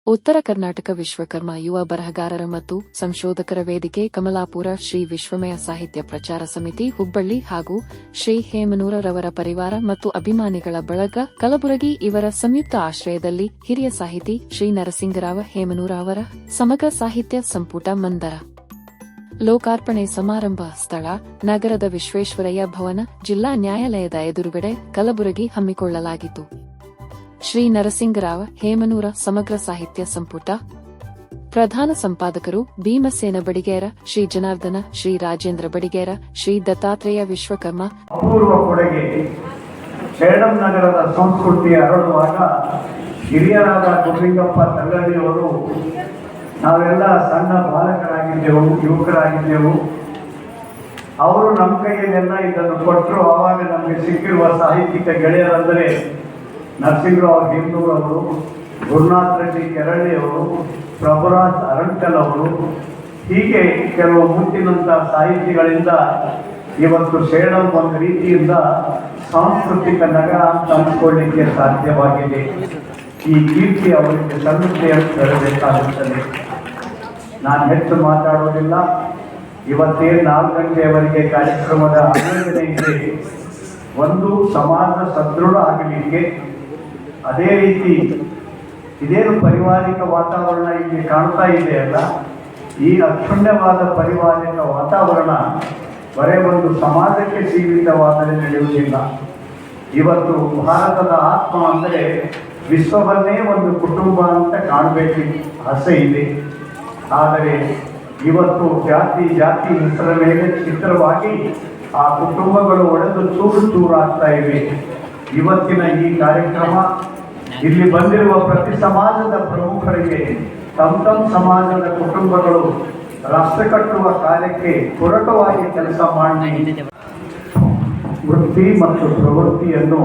ಉತ್ತರ ಕರ್ನಾಟಕ ವಿಶ್ವಕರ್ಮ ಯುವ ಬರಹಗಾರರ ಮತ್ತು ಸಂಶೋಧಕರ ವೇದಿಕೆ ಕಮಲಾಪುರ, ಶ್ರೀ ವಿಶ್ವಮಯ ಸಾಹಿತ್ಯ ಪ್ರಚಾರ ಸಮಿತಿ ಹುಬ್ಬಳ್ಳಿ ಹಾಗೂ ಶ್ರೀ ಹೇಮನೂರರವರ ಪರಿವಾರ ಮತ್ತು ಅಭಿಮಾನಿಗಳ ಬಳಗ ಕಲಬುರಗಿ ಇವರ ಸಂಯುಕ್ತ ಆಶ್ರಯದಲ್ಲಿ ಹಿರಿಯ ಸಾಹಿತಿ ಶ್ರೀ ನರಸಿಂಗರಾವ ಹೇಮನೂರ ಅವರ ಸಮಗ್ರ ಸಾಹಿತ್ಯ ಸಂಪುಟ ಮಂದರ ಲೋಕಾರ್ಪಣೆ ಸಮಾರಂಭ ಸ್ಥಳ ನಗರದ ವಿಶ್ವೇಶ್ವರಯ್ಯ ಭವನ, ಜಿಲ್ಲಾ ನ್ಯಾಯಾಲಯದ ಎದುರುಗಡೆ, ಕಲಬುರಗಿ ಹಮ್ಮಿಕೊಳ್ಳಲಾಗಿತ್ತು. ಶ್ರೀ ನರಸಿಂಗರಾವ ಹೇಮನೂರ ಸಮಗ್ರ ಸಾಹಿತ್ಯ ಸಂಪುಟ ಪ್ರಧಾನ ಸಂಪಾದಕರು ಭೀಮಸೇನ ಬಡಿಗೇರ, ಶ್ರೀ ಜನಾರ್ದನ, ಶ್ರೀ ರಾಜೇಂದ್ರ ಬಡಿಗೇರ, ಶ್ರೀ ದತ್ತಾತ್ರೇಯ ವಿಶ್ವಕರ್ಮ. ಅಪೂರ್ವ ಕೊಡುಗೆ ಸೇಡಂ ನಗರದ ಸಂಸ್ಕೃತಿ ಹರಡುವಾಗ ಹಿರಿಯರಾದ ಗುರುಲಿಂಗಪ್ಪ ತಲ್ಲಳ್ಳಿಯವರು ನಾವೆಲ್ಲ ಸಣ್ಣ ಬಾಲಕರಾಗಿದ್ದೆವು, ಯುವಕರಾಗಿದ್ದೆವು. ಅವರು ನಮ್ಮ ಕೈಯಲ್ಲೆಲ್ಲ ಇದನ್ನು ಕೊಟ್ಟರು. ಆವಾಗ ನಮಗೆ ಸಿಕ್ಕಿರುವ ಸಾಹಿತ್ಯಿಕ ಗೆಳೆಯರಂದರೆ ನರಸಿಂಗರಾವ್ ಹೇಮನೂರ್ ಅವರು, ಗುರುನಾಥ್ ರೆಡ್ಡಿ ಕೆರಳ್ಳಿ ಅವರು, ಪ್ರಭುರಾಜ್ ಅರಂಕಲ್ ಅವರು, ಹೀಗೆ ಕೆಲವು ಮುತ್ತಿನಂಥ ಸಾಹಿತಿಗಳಿಂದ ಇವತ್ತು ಸೇಡಂ ಒಂದು ರೀತಿಯಿಂದ ಸಾಂಸ್ಕೃತಿಕ ನಗರ ಅಂತ ಅಂದ್ಕೊಳ್ಳಿಕ್ಕೆ ಸಾಧ್ಯವಾಗಿದೆ. ಈ ಕೀರ್ತಿ ಅವರಿಗೆ ಸಲ್ಲುತ್ತೆ ಅಂತ ಹೇಳಬೇಕಾಗುತ್ತದೆ. ನಾನು ಹೆಚ್ಚು ಮಾತಾಡೋದಿಲ್ಲ. ಇವತ್ತೇನು 4 ಗಂಟೆಯವರೆಗೆ ಕಾರ್ಯಕ್ರಮದ ಆಯೋಜನೆ ಇದೆ. ಒಂದು ಸಮಾಜ ಸದೃಢ ಆಗಲಿಕ್ಕೆ, ಅದೇ ರೀತಿ ಇದೇನು ಪಾರಿವಾರಿಕ ವಾತಾವರಣ ಇಲ್ಲಿ ಕಾಣ್ತಾ ಇದೆಯಲ್ಲ, ಈ ಅಕ್ಷುಣ್ಯವಾದ ಪಾರಿವಾರಿಕ ವಾತಾವರಣ ಬರೇ ಒಂದು ಸಮಾಜಕ್ಕೆ ಸೀಮಿತವಾದರೆ ನಡೆಯುವುದಿಲ್ಲ. ಇವತ್ತು ಭಾರತದ ಆತ್ಮ ಅಂದರೆ ವಿಶ್ವವನ್ನೇ ಒಂದು ಕುಟುಂಬ ಅಂತ ಕಾಣಬೇಕು ಆಸೆ ಇದೆ. ಆದರೆ ಇವತ್ತು ಜಾತಿ ಹೆಸರ ಮೇಲೆ ಚಿತ್ರವಾಗಿ ಆ ಕುಟುಂಬಗಳು ಒಡೆದು ಚೂರು ಚೂರಾಗ್ತಾ ಇವೆ. ಇವತ್ತಿನ ಈ ಕಾರ್ಯಕ್ರಮ ಇಲ್ಲಿ ಬಂದಿರುವ ಪ್ರತಿ ಸಮಾಜದ ಪ್ರಮುಖರಿಗೆ ತಮ್ಮ ಸಮಾಜದ ಕುಟುಂಬಗಳು ರಾಷ್ಟ್ರ ಕಟ್ಟುವ ಕಾರ್ಯಕ್ಕೆ ಪೂರಕವಾಗಿ ಕೆಲಸ ಮಾಡಿ ವೃತ್ತಿ ಮತ್ತು ಪ್ರವೃತ್ತಿಯನ್ನು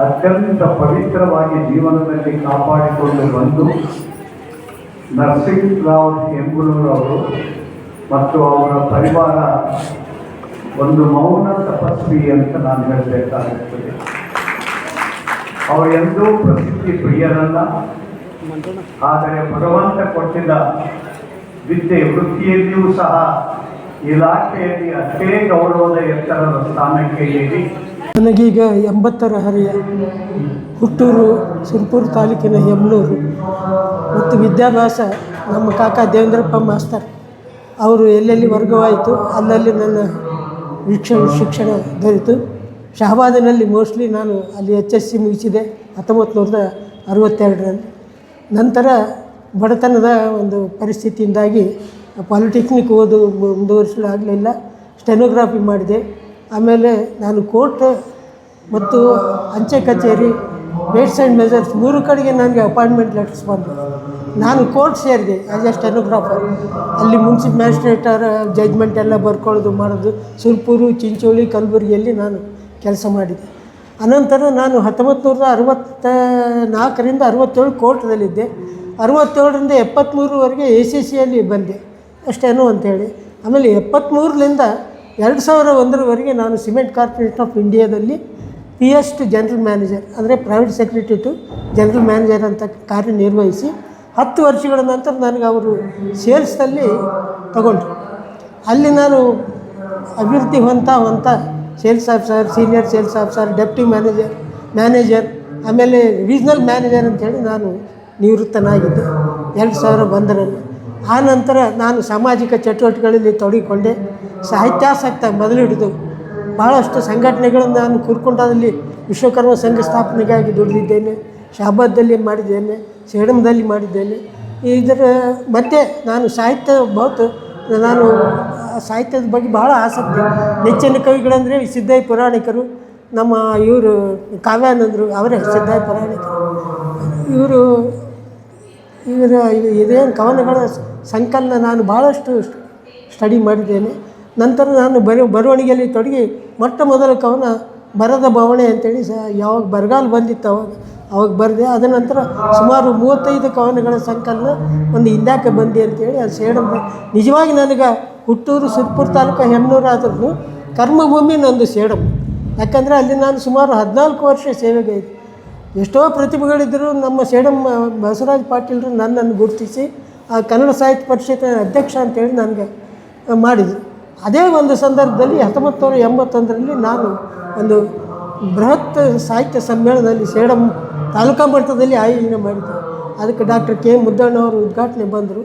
ಅತ್ಯಂತ ಪವಿತ್ರವಾಗಿ ಜೀವನದಲ್ಲಿ ಕಾಪಾಡಿಕೊಂಡು ಬಂದು ನರಸಿಂಗರಾವ್ ಹೇಮನೂರ್ ಅವರು ಮತ್ತು ಅವರ ಪರಿವಾರ ಒಂದು ಮೌನ ತಪಸ್ವಿ ಅಂತ ನಾನು ಹೇಳಬೇಕಾಗುತ್ತದೆ. ಅವರೆಂದೂ ಪ್ರಸಿದ್ಧಿ ಪ್ರಿಯರಲ್ಲ. ಆದರೆ ಭಗವಂತ ಕೊಟ್ಟಿದ್ದ ವಿದ್ಯೆ ವೃತ್ತಿಯಲ್ಲಿಯೂ ಸಹ ಇಲಾಖೆಯಲ್ಲಿ ಅಷ್ಟೇ ಗೌರವದ ಎತ್ತರದ ಸ್ಥಾನಕ್ಕೆ ಏರಿ ನನಗೀಗ 80ರ ಹರೆಯ. ಹುಟ್ಟೂರು ಸುರಪುರ ತಾಲೂಕಿನ ಹೇಮನೂರು. ಮತ್ತು ವಿದ್ಯಾಭ್ಯಾಸ ನಮ್ಮ ಕಾಕ ದೇವೇಂದ್ರಪ್ಪ ಮಾಸ್ತರ್ ಅವರು ಎಲ್ಲೆಲ್ಲಿ ವರ್ಗವಾಯಿತು ಅಲ್ಲಲ್ಲಿ ನನ್ನ ಶಿಕ್ಷಣ ದೊರೆತು. ಶಹಬಾದಿನಲ್ಲಿ ಮೋಸ್ಟ್ಲಿ ನಾನು ಅಲ್ಲಿ HSC ಮುಗಿಸಿದೆ 1962ರಲ್ಲಿ. ನಂತರ ಬಡತನದ ಒಂದು ಪರಿಸ್ಥಿತಿಯಿಂದಾಗಿ ಪಾಲಿಟೆಕ್ನಿಕ್ ಮುಂದುವರಿಸಲಾಗಲಿಲ್ಲ. ಸ್ಟೆನೋಗ್ರಾಫಿ ಮಾಡಿದೆ. ಆಮೇಲೆ ನಾನು ಕೋರ್ಟ್ ಮತ್ತು ಅಂಚೆ ಕಚೇರಿ, ವೇಟ್ಸ್ ಆ್ಯಂಡ್ ಮೆಜರ್ಸ್ 3 ಕಡೆಗೆ ನನಗೆ ಅಪಾಯಿಂಟ್ಮೆಂಟ್ ಲೆಟರ್ಸ್ ಬಂದು ನಾನು ಕೋರ್ಟ್ ಸೇರಿದೆ ಆ್ಯಸ್ ಎ ಸ್ಟೆನೋಗ್ರಾಫರ್. ಅಲ್ಲಿ ಮುನ್ಸಿಪ್ ಮ್ಯಾಜಿಸ್ಟ್ರೇಟರ ಜಡ್ಜ್ಮೆಂಟ್ ಎಲ್ಲ ಬರ್ಕೊಳ್ಳೋದು ಮಾಡೋದು. ಸುರ್ಪುರು, ಚಿಂಚೋಳಿ, ಕಲಬುರಗಿಯಲ್ಲಿ ನಾನು ಕೆಲಸ ಮಾಡಿದೆ. ಅನಂತರ ನಾನು 1964ರಿಂದ 67 ಕೋರ್ಟ್ದಲ್ಲಿದ್ದೆ. 67ರಿಂದ 73ವರೆಗೆ ACCಯಲ್ಲಿ ಬಂದೆ ಅಷ್ಟೇನೋ ಅಂಥೇಳಿ. ಆಮೇಲೆ 73ರಿಂದ 2001ರವರೆಗೆ ನಾನು ಸಿಮೆಂಟ್ ಕಾರ್ಪೊರೇಷನ್ ಆಫ್ ಇಂಡಿಯಾದಲ್ಲಿ PS ಟು ಜನರಲ್ ಮ್ಯಾನೇಜರ್, ಅಂದರೆ private secretary to general manager ಅಂತ ಕಾರ್ಯನಿರ್ವಹಿಸಿ 10 ವರ್ಷಗಳ ನಂತರ ನನಗೆ ಅವರು ಸೇಲ್ಸ್ನಲ್ಲಿ ತಗೊಂಡ್ರು. ಅಲ್ಲಿ ನಾನು ಅಭಿವೃದ್ಧಿ ಹೊಂತ sales officer, senior sales officer, deputy manager, ಆಮೇಲೆ ರೀಜ್ನಲ್ ಮ್ಯಾನೇಜರ್ ಅಂಥೇಳಿ ನಾನು ನಿವೃತ್ತನಾಗಿದ್ದೆ 2001ರಲ್ಲಿ. ಆ ನಂತರ ನಾನು ಸಾಮಾಜಿಕ ಚಟುವಟಿಕೆಗಳಲ್ಲಿ ತೊಡಗಿಕೊಂಡೆ. ಸಾಹಿತ್ಯಾಸಕ್ತ ಮೊದಲು ಹಿಡಿದು ಭಾಳಷ್ಟು ಸಂಘಟನೆಗಳನ್ನು ನಾನು ಕುರ್ಕೊಂಡದಲ್ಲಿ ವಿಶ್ವಕರ್ಮ ಸಂಘ ಸ್ಥಾಪನೆಗಾಗಿ ದುಡಿದಿದ್ದೇನೆ. ಶಹಬಾದಲ್ಲಿ ಮಾಡಿದ್ದೇನೆ, ಸೇಡಂದಲ್ಲಿ ಮಾಡಿದ್ದೇನೆ. ಇದರ ಮಧ್ಯೆ ನಾನು ನಾನು ಸಾಹಿತ್ಯದ ಬಗ್ಗೆ ಭಾಳ ಆಸಕ್ತಿ. ನೆಚ್ಚಿನ ಕವಿಗಳಂದರೆ ಸಿದ್ಧಾಯ ಪುರಾಣಿಕರು, ನಮ್ಮ ಇವರು ಕಾವ್ಯಾನಂದರು, ಅವರೇ ಸಿದ್ಧಾಯ ಪುರಾಣಿಕರು. ಇದೇನು ಕವನಗಳ ಸಂಕಲನ ನಾನು ಭಾಳಷ್ಟು ಸ್ಟಡಿ ಮಾಡಿದ್ದೇನೆ. ನಂತರ ನಾನು ಬರವಣಿಗೆಯಲ್ಲಿ ತೊಡಗಿ ಮೊಟ್ಟ ಮೊದಲ ಕವನ ಬರದ ಬವಣೆ ಅಂತೇಳಿ ಯಾವಾಗ ಬರಗಾಲ ಬಂದಿತ್ತು ಅವಾಗ ಬರೆದೆ. ಅದ ನಂತರ ಸುಮಾರು 35 ಕವನಗಳ ಸಂಕಲನ ಒಂದು ಹಿಂದ್ಯಾಕೆ ಬಂದೆ ಅಂತೇಳಿ ಅದು ಸೇಡಂ. ನಿಜವಾಗಿ ನನಗೆ ಹುಟ್ಟೂರು ಸುರಪುರ ತಾಲೂಕು ಹೇಮನೂರು ಆದ್ರೂ ಕರ್ಮಭೂಮಿ ನಂದು ಸೇಡಂ. ಯಾಕಂದರೆ ಅಲ್ಲಿ ನಾನು ಸುಮಾರು 14 ವರ್ಷ ಸೇವೆಗೆ ಎಷ್ಟೋ ಪ್ರತಿಭೆಗಳಿದ್ದರು. ನಮ್ಮ ಸೇಡಂ ಬಸವರಾಜ ಪಾಟೀಲರು ನನ್ನನ್ನು ಗುರುತಿಸಿ ಆ ಕನ್ನಡ ಸಾಹಿತ್ಯ ಪರಿಷತ್ತಿನ ಅಧ್ಯಕ್ಷ ಅಂತೇಳಿ ನನಗೆ ಮಾಡಿದರು. ಅದೇ ಒಂದು ಸಂದರ್ಭದಲ್ಲಿ 1981ರಲ್ಲಿ ನಾನು ಒಂದು ಬೃಹತ್ ಸಾಹಿತ್ಯ ಸಮ್ಮೇಳನದಲ್ಲಿ ಸೇಡಂ ತಾಲೂಕಾ ಮಟ್ಟದಲ್ಲಿ ಆಯೋಜನೆ ಮಾಡಿದ್ದೆ. ಅದಕ್ಕೆ ಡಾಕ್ಟರ್ ಕೆ ಮುದ್ದಣ್ಣವರು ಉದ್ಘಾಟನೆ ಬಂದರು.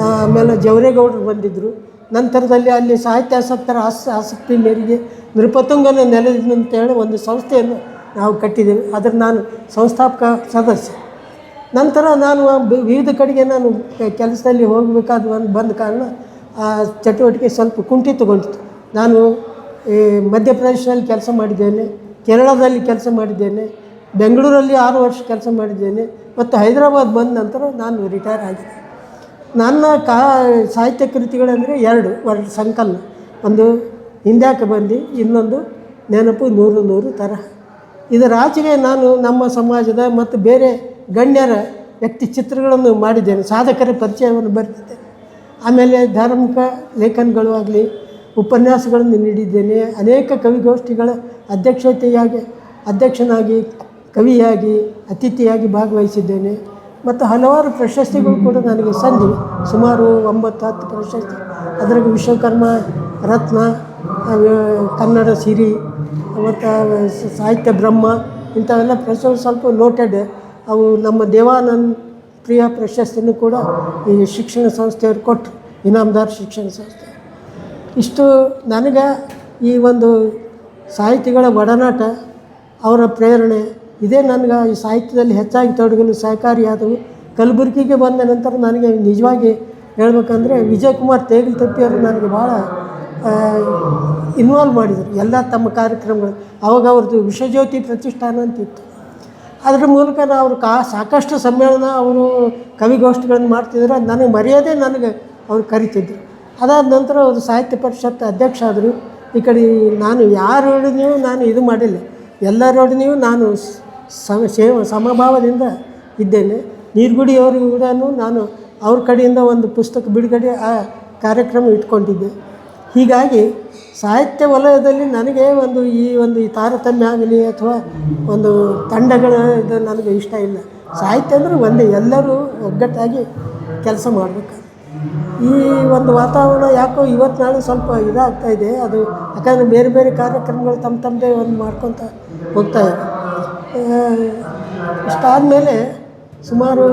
ಆಮೇಲೆ ಜವರೇಗೌಡರು ಬಂದಿದ್ದರು. ನಂತರದಲ್ಲಿ ಅಲ್ಲಿ ಸಾಹಿತ್ಯಾಸಕ್ತರ ಆಸಕ್ತಿ ಮೇರೆಗೆ ನೃಪತುಂಗನ ನೆಲೆದಿಂದ ಅಂತೇಳಿ ಒಂದು ಸಂಸ್ಥೆಯನ್ನು ನಾವು ಕಟ್ಟಿದ್ದೇವೆ. ಅದರ ನಾನು ಸಂಸ್ಥಾಪಕ ಸದಸ್ಯ. ನಂತರ ನಾನು ವಿವಿಧ ಕಡೆಗೆ ನಾನು ಕೆಲಸದಲ್ಲಿ ಹೋಗಬೇಕಾದ ಬಂದ ಕಾರಣ ಆ ಚಟುವಟಿಕೆ ಸ್ವಲ್ಪ ಕುಂಠಿತಗೊಂಡಿತು. ನಾನು ಮಧ್ಯಪ್ರದೇಶದಲ್ಲಿ ಕೆಲಸ ಮಾಡಿದ್ದೇನೆ, ಕೇರಳದಲ್ಲಿ ಕೆಲಸ ಮಾಡಿದ್ದೇನೆ, ಬೆಂಗಳೂರಲ್ಲಿ 6 ವರ್ಷ ಕೆಲಸ ಮಾಡಿದ್ದೇನೆ ಮತ್ತು ಹೈದರಾಬಾದ್ ಬಂದ ನಂತರ ನಾನು ರಿಟೈರ್ ಆಗಿದೆ. ನನ್ನ ಸಾಹಿತ್ಯ ಕೃತಿಗಳಂದರೆ 2 ಸಂಕಲನ. ಒಂದು ಹಿಂದ್ಯಾಕೆ ಬಂದು, ಇನ್ನೊಂದು ನೆನಪು 100 ತರಹ. ಇದರ ಆಚೆಗೆ ನಾನು ನಮ್ಮ ಸಮಾಜದ ಮತ್ತು ಬೇರೆ ಗಣ್ಯರ ವ್ಯಕ್ತಿ ಚಿತ್ರಗಳನ್ನು ಮಾಡಿದ್ದೇನೆ, ಸಾಧಕರ ಪರಿಚಯವನ್ನು ಬರೆದಿದ್ದೇನೆ. ಆಮೇಲೆ ಧಾರ್ಮಿಕ ಲೇಖನಗಳು ಆಗಲಿ, ಉಪನ್ಯಾಸಗಳನ್ನು ನೀಡಿದ್ದೇನೆ. ಅನೇಕ ಕವಿಗೋಷ್ಠಿಗಳ ಅಧ್ಯಕ್ಷನಾಗಿ, ಕವಿಯಾಗಿ, ಅತಿಥಿಯಾಗಿ ಭಾಗವಹಿಸಿದ್ದೇನೆ. ಮತ್ತು ಹಲವಾರು ಪ್ರಶಸ್ತಿಗಳು ಕೂಡ ನನಗೆ ಸಂದಿವೆ, ಸುಮಾರು 9-10 ಪ್ರಶಸ್ತಿ. ಅದರಾಗ ವಿಶ್ವಕರ್ಮ ರತ್ನ, ಕನ್ನಡ ಸಿರಿ ಮತ್ತು ಸಾಹಿತ್ಯ ಬ್ರಹ್ಮ ಇಂಥವೆಲ್ಲ ಪ್ರಶಸ್ತಿ ಸ್ವಲ್ಪ ನೋಟೆಡ್. ಅವು ನಮ್ಮ ದೇವಾನಂದ ಪ್ರಿಯ ಪ್ರಶಸ್ತಿನೂ ಕೂಡ ಈ ಶಿಕ್ಷಣ ಸಂಸ್ಥೆಯವರು ಕೊಟ್ಟರು, ಇನಾಮದಾರ್ ಶಿಕ್ಷಣ ಸಂಸ್ಥೆ. ಇಷ್ಟು ನನಗೆ ಈ ಒಂದು ಸಾಹಿತಿಗಳ ಒಡನಾಟ, ಅವರ ಪ್ರೇರಣೆ ಇದೇ ನನಗೆ ಈ ಸಾಹಿತ್ಯದಲ್ಲಿ ಹೆಚ್ಚಾಗಿ ತೊಡಗಲು ಸಹಕಾರಿಯಾದವು. ಕಲಬುರಗಿಗೆ ಬಂದ ನಂತರ ನನಗೆ ನಿಜವಾಗಿ ಹೇಳ್ಬೇಕಂದ್ರೆ ವಿಜಯಕುಮಾರ್ ತೇಗಲ್ತಪ್ಪಿಯವರು ನನಗೆ ಭಾಳ ಇನ್ವಾಲ್ವ್ ಮಾಡಿದರು ಎಲ್ಲ ತಮ್ಮ ಕಾರ್ಯಕ್ರಮಗಳು. ಆವಾಗ ಅವ್ರದ್ದು ವಿಶ್ವಜ್ಯೋತಿ ಪ್ರತಿಷ್ಠಾನ ಅಂತಿತ್ತು. ಅದರ ಮೂಲಕ ಅವರು ಸಾಕಷ್ಟು ಸಮ್ಮೇಳನ, ಅವರು ಕವಿಗೋಷ್ಠಿಗಳನ್ನು ಮಾಡ್ತಿದ್ರು. ಅದು ನನಗೆ ಮರ್ಯಾದೆ, ನನಗೆ ಅವ್ರು ಕರಿತಿದ್ರು. ಅದಾದ ನಂತರ ಅವರು ಸಾಹಿತ್ಯ ಪರಿಷತ್ ಅಧ್ಯಕ್ಷ ಆದರು. ಈ ಕಡೆ ನಾನು ಯಾರೊಡನೆಯೂ ನಾನು ಇದು ಮಾಡಿಲ್ಲ, ಎಲ್ಲರೊಡನೆಯೂ ನಾನು ಸಮಭಾವದಿಂದ ಇದ್ದೇನೆ. ನೀರ್ಗುಡಿಯವ್ರಿಗೂ ಕೂಡ ನಾನು ಅವ್ರ ಕಡೆಯಿಂದ ಒಂದು ಪುಸ್ತಕ ಬಿಡುಗಡೆ ಆ ಕಾರ್ಯಕ್ರಮ ಇಟ್ಕೊಂಡಿದ್ದೆ. ಹೀಗಾಗಿ ಸಾಹಿತ್ಯ ವಲಯದಲ್ಲಿ ನನಗೆ ಈ ತಾರತಮ್ಯ ಆಗಲಿ ಅಥವಾ ಒಂದು ತಂಡಗಳ ಇದು ನನಗೆ ಇಷ್ಟ ಇಲ್ಲ. ಸಾಹಿತ್ಯ ಅಂದರೆ ಒಂದೇ, ಎಲ್ಲರೂ ಒಗ್ಗಟ್ಟಾಗಿ ಕೆಲಸ ಮಾಡಬೇಕು. ಈ ಒಂದು ವಾತಾವರಣ ಯಾಕೋ ಇವತ್ತು ನಾಳೆ ಸ್ವಲ್ಪ ಇದಾಗ್ತಾಯಿದೆ. ಅದು ಯಾಕಂದರೆ ಬೇರೆ ಬೇರೆ ಕಾರ್ಯಕ್ರಮಗಳು ತಮ್ಮದೇ ಒಂದು ಮಾಡ್ಕೊತ ಹೋಗ್ತಾಯಿದೆ. ಇಷ್ಟಾದಮೇಲೆ ಸುಮಾರು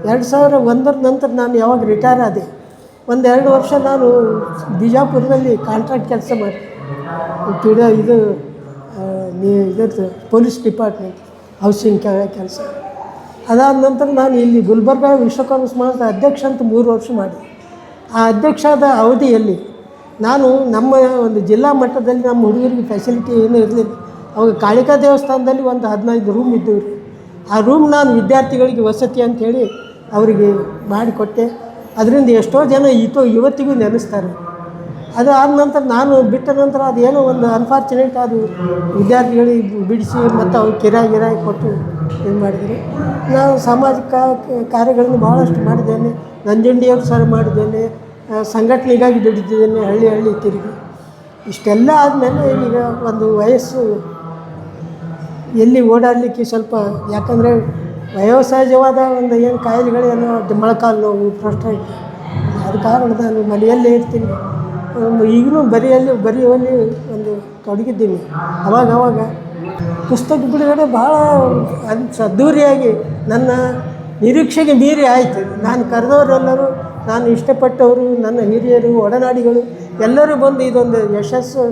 2001 ನಂತರ ನಾನು ಯಾವಾಗ ರಿಟೈರ್ ಆದೆ, 1-2 ವರ್ಷ ನಾನು ಬಿಜಾಪುರದಲ್ಲಿ ಕಾಂಟ್ರಾಕ್ಟ್ ಕೆಲಸ ಮಾಡಿ ಇದರದ್ದು ಪೊಲೀಸ್ ಡಿಪಾರ್ಟ್ಮೆಂಟ್ ಹೌಸಿಂಗ್ ಕೆಲಸ. ಅದಾದ ನಂತರ ನಾನು ಇಲ್ಲಿ ಗುಲ್ಬರ್ಗ ವಿಶ್ವಕರ್ಮ ಸಮಾಜದ ಅಧ್ಯಕ್ಷ ಅಂತ 3 ವರ್ಷ ಮಾಡಿದೆ. ಆ ಅಧ್ಯಕ್ಷದ ಅವಧಿಯಲ್ಲಿ ನಾನು ನಮ್ಮ ಒಂದು ಜಿಲ್ಲಾ ಮಟ್ಟದಲ್ಲಿ ನಮ್ಮ ಹುಡುಗರಿಗೆ ಫೆಸಿಲಿಟಿ ಏನೂ ಇರಲಿಲ್ಲ. ಅವಾಗ ಕಾಳಿಕಾ ದೇವಸ್ಥಾನದಲ್ಲಿ ಒಂದು 15 ರೂಮ್ ಇದ್ದವು ರೀ. ಆ ರೂಮ್ ನಾನು ವಿದ್ಯಾರ್ಥಿಗಳಿಗೆ ವಸತಿ ಅಂಥೇಳಿ ಅವರಿಗೆ ಮಾಡಿಕೊಟ್ಟೆ. ಅದರಿಂದ ಎಷ್ಟೋ ಜನ ಇವತ್ತಿಗೂ ನೆನೆಸ್ತಾರೆ. ಅದು ಆದ ನಂತರ ನಾನು ಬಿಟ್ಟ ನಂತರ ಅದೇನೋ ಒಂದು ಅನ್ಫಾರ್ಚುನೇಟ್ ಅದು ವಿದ್ಯಾರ್ಥಿಗಳಿಗೆ ಬಿಡಿಸಿ ಮತ್ತು ಅವ್ರು ಕಿರಾಯಿ ಕೊಟ್ಟು ಇದು ಮಾಡಿದರು. ನಾನು ಸಾಮಾಜಿಕ ಕಾರ್ಯಗಳನ್ನು ಭಾಳಷ್ಟು ಮಾಡಿದ್ದೇನೆ. ನಂಜುಂಡಿಯವ್ರ ಸರ್ ಮಾಡಿದ್ದೇನೆ, ಸಂಘಟನೆಗಾಗಿ ದುಡಿದಿದ್ದೇನೆ, ಹಳ್ಳಿ ತಿರುಗಿ. ಇಷ್ಟೆಲ್ಲ ಆದಮೇಲೆ ಈಗ ಒಂದು ವಯಸ್ಸು ಎಲ್ಲಿ ಓಡಾಡಲಿಕ್ಕೆ ಸ್ವಲ್ಪ, ಯಾಕಂದರೆ ವಯೋಸಹಜವಾದ ಒಂದು ಏನು ಕಾಯಿಲೆಗಳೇನೋ, ಮೊಳಕಾಲು ನೋವು, ಫ್ರಸ್ಟ್ರೇಟ್, ಆದ ಕಾರಣ ನಾನು ಮನೆಯಲ್ಲೇ ಇರ್ತೀನಿ. ಈಗಲೂ ಬರೆಯುವಲ್ಲಿ ಒಂದು ತೊಡಗಿದ್ದೀನಿ. ಅವಾಗ ಪುಸ್ತಕ ಬಿಡುಗಡೆ ಭಾಳ ಅದ್ದೂರಿಯಾಗಿ ನನ್ನ ನಿರೀಕ್ಷೆಗೆ ಮೀರಿ ಆಯಿತು. ನಾನು ಕರೆದವರೆಲ್ಲರೂ, ನಾನು ಇಷ್ಟಪಟ್ಟವರು, ನನ್ನ ಹಿರಿಯರು, ಒಡನಾಡಿಗಳು ಎಲ್ಲರೂ ಬಂದು ಇದೊಂದು ಯಶಸ್ಸು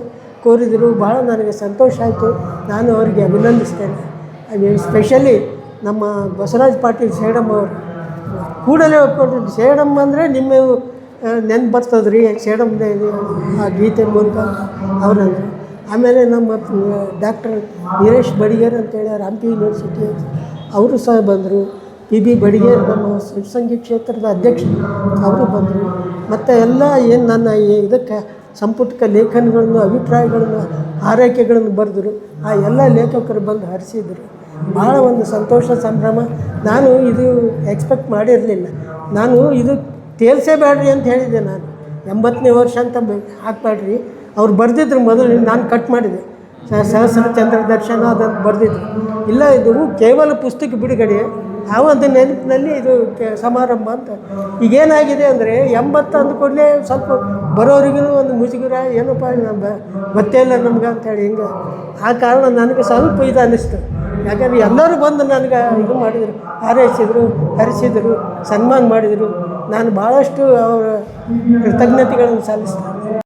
ಕೋರಿದರು. ಭಾಳ ನನಗೆ ಸಂತೋಷ ಆಯಿತು. ನಾನು ಅವರಿಗೆ ಅಭಿನಂದಿಸ್ತೇನೆ. ಸ್ಪೆಷಲಿ ನಮ್ಮ ಬಸವರಾಜ ಪಾಟೀಲ್ ಸೇಡಂ ಅವರು ಕೂಡಲೇ ಒಪ್ಕೊಂಡ್ರು. ಸೇಡಂ ಅಂದರೆ ನಿಮ್ಮ ನೆನ್ಪು ಬರ್ತದೆ ರೀ, ಸೇಡಂದೇ ಆ ಗೀತೆ ಮೂಲಕ ಅವರಂದರು. ಆಮೇಲೆ ನಮ್ಮ ಡಾಕ್ಟರ್ ವೀರೇಶ್ ಬಡಿಗೇರ್ ಅಂತೇಳಿ ಹಂಪಿ ಯೂನಿವರ್ಸಿಟಿ ಅವರು ಸಹ ಬಂದರು. PB ಬಡಿಗೇರ್ ನಮ್ಮ ಶಿವಸಂಗಿ ಕ್ಷೇತ್ರದ ಅಧ್ಯಕ್ಷರು, ಅವರು ಬಂದರು. ಮತ್ತು ಎಲ್ಲ ಏನು ನನ್ನ ಇದಕ್ಕೆ ಸಂಪುಟಕ್ಕೆ ಲೇಖನಗಳನ್ನು, ಅಭಿಪ್ರಾಯಗಳನ್ನು, ಆರೈಕೆಗಳನ್ನು ಬರೆದರು. ಆ ಎಲ್ಲ ಲೇಖಕರು ಬಂದು ಹರಿಸಿದರು. ಭಾಳ ಒಂದು ಸಂತೋಷ, ಸಂಭ್ರಮ. ನಾನು ಇದು ಎಕ್ಸ್ಪೆಕ್ಟ್ ಮಾಡಿರಲಿಲ್ಲ. ನಾನು ಇದು ತೇಲ್ಸೇಬೇಡ್ರಿ ಅಂತ ಹೇಳಿದ್ದೆ. ನಾನು 80ನೇ ವರ್ಷ ಅಂತ ಹಾಕಬೇಡ್ರಿ, ಅವ್ರು ಬರೆದಿದ್ರು ಮೊದಲು, ನಾನು ಕಟ್ ಮಾಡಿದೆ. ಸಹಸ್ರ ಚಂದ್ರ ದರ್ಶನ ಅದಂತ ಬರೆದಿದ್ರು. ಇಲ್ಲ, ಇದು ಕೇವಲ ಪುಸ್ತಕ ಬಿಡುಗಡೆ, ಆ ಒಂದು ನೆನಪಿನಲ್ಲಿ ಇದು ಸಮಾರಂಭ ಅಂತ. ಈಗೇನಾಗಿದೆ ಅಂದರೆ 80 ಅಂದ್ಕೊಂಡೇ ಸ್ವಲ್ಪ ಬರೋರಿಗೂ ಒಂದು ಮುಜುಗರ, ಏನಪ್ಪ ಗೊತ್ತೇ ಇಲ್ಲ ನಮ್ಗೆ ಅಂತೇಳಿ ಹಿಂಗೆ. ಆ ಕಾರಣ ನನಗೆ ಸ್ವಲ್ಪ ಇದು ಅನ್ನಿಸ್ತು. ಯಾಕಂದರೆ ಎಲ್ಲರೂ ಬಂದು ನನಗೆ ಇದು ಮಾಡಿದರು, ಹಾರೈಸಿದರು, ಹರಿಸಿದರು, ಸನ್ಮಾನ ಮಾಡಿದರು. ನಾನು ಭಾಳಷ್ಟು ಅವರ ಕೃತಜ್ಞತೆಗಳನ್ನು ಸಲ್ಲಿಸ್ತೇನೆ.